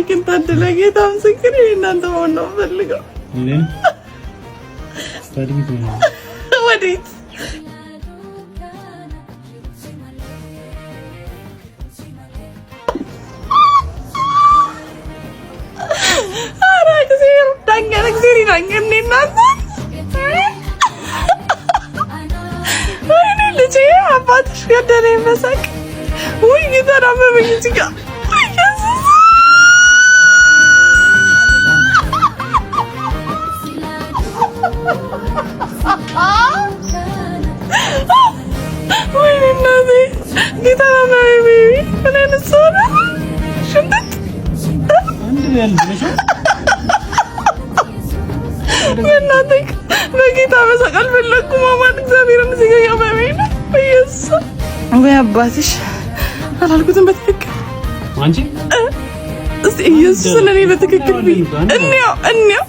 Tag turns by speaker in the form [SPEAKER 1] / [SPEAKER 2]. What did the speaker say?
[SPEAKER 1] ሚኪን ታደለ ጌታ ምስክር እናንተ ሆኖ ፈልገው ወዴት አባትሽ ገደለኝ በሳቅ ወይ ጌታና በመኝት ጋር ወይ እናቴ ጌታና በመኝት እኔ ነሳና ሽንት አንድ ያልብለሽ እናቴ በጌታ በሰቀል ፈለኩ ማማን እግዚአብሔርን ሲገኛ በመኝት በየሱ ወይ አባትሽ አላልኩትም በትክክል
[SPEAKER 2] አንቺ
[SPEAKER 1] እስቲ ኢየሱስ ለኔ በትክክል እንየው